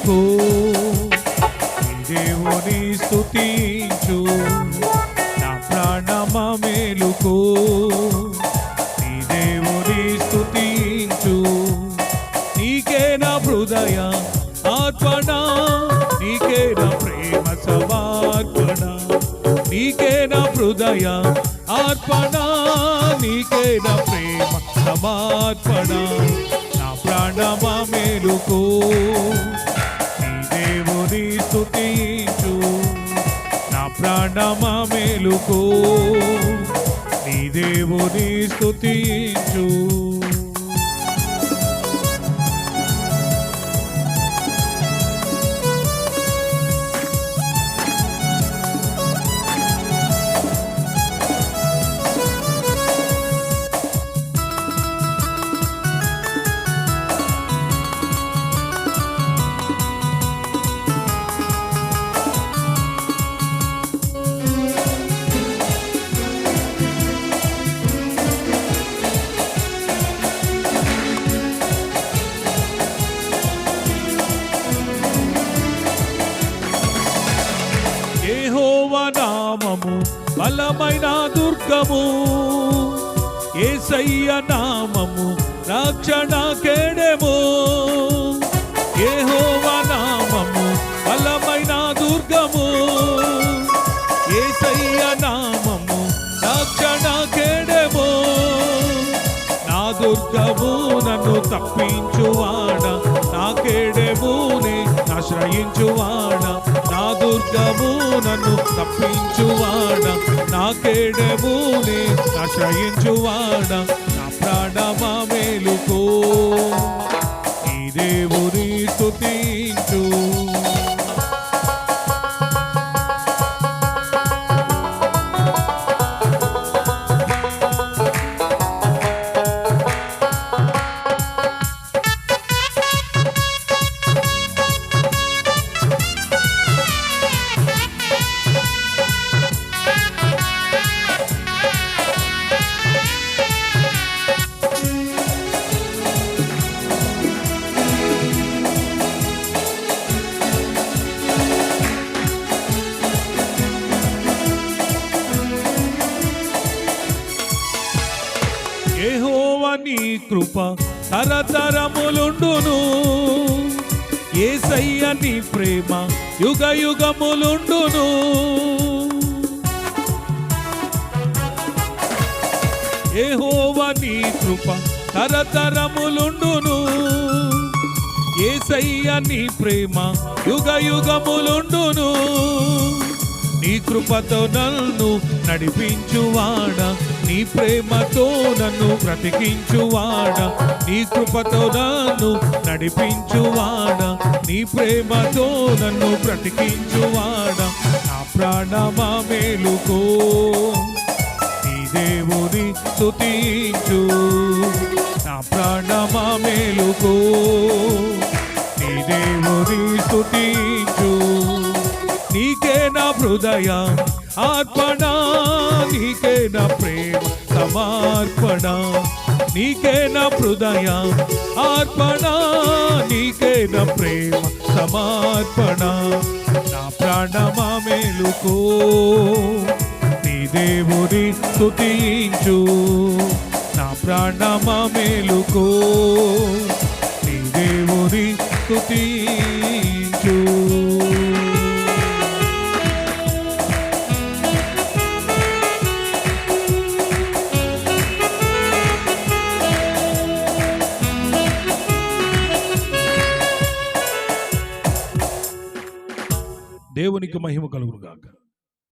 మేలుకో, నీ దేవుని స్తుతించు. నా ప్రాణమా మేలుకో, నీ దేవుని స్తుతించు. నీకే నా హృదయ అర్పణ, నీకే నా ప్రేమ సమర్పణ, నీకే నా హృదయ అర్పణ, నీకే నా ప్రేమ సమర్పణ. నా ప్రాణమా మేలుకో, నీ దేవుని స్తుతించు. నా ప్రాణమా మేలుకో, నీ దేవుని స్తుతించు. యెహోవా నామము బలమైన దుర్గము, యేసయ్య నామము రక్షణ కేడెము. యెహోవా నామము బలమైన దుర్గము, యేసయ్య నామము రక్షణ కేడెము. నా దుర్గము నన్ను తప్పించువాడ, నా కేడెముని ఆశ్రయించువాడ. నా దుర్గము నన్ను తప్పించువాడ, నా కేడెముని ఆశ్రయించువాడ. నా ప్రాణమా మేలుకో, ఈ దేవుని స్తుతించు. యెహోవా నీ కృప తరతరములుండును, యేసయ్య నీ ప్రేమ యుగ యుగములుండును. యెహోవా నీ కృప తరతరములుండును, యేసయ్య నీ ప్రేమ యుగ యుగములుండును. నీ కృపతో నన్ను నడిపించువాడ, నీ ప్రేమతో నన్ను బ్రతికించువాడ. నీ కృపతో నన్ను నడిపించువాడ, నీ ప్రేమతో నన్ను బ్రతికించువాడ. నా ప్రాణమా మేలుకో, నీ దేవుని స్తుతించు. నా ప్రాణమా మేలుకో, నీ దేవుని స్తుతించు. నీకే నా హృదయ అర్పణ, నీకే నా ప్రేమ సమర్పణ, నీకే నా హృదయ అర్పణ, నీకే నా ప్రేమ సమర్పణ. నా ప్రాణమా మేలుకో, నీ దేవుని స్తుతించు. నా ప్రాణమా మేలుకో, నీ దేవుని స్తుతించు. దేవునికి మహిమ కలుగును గాక.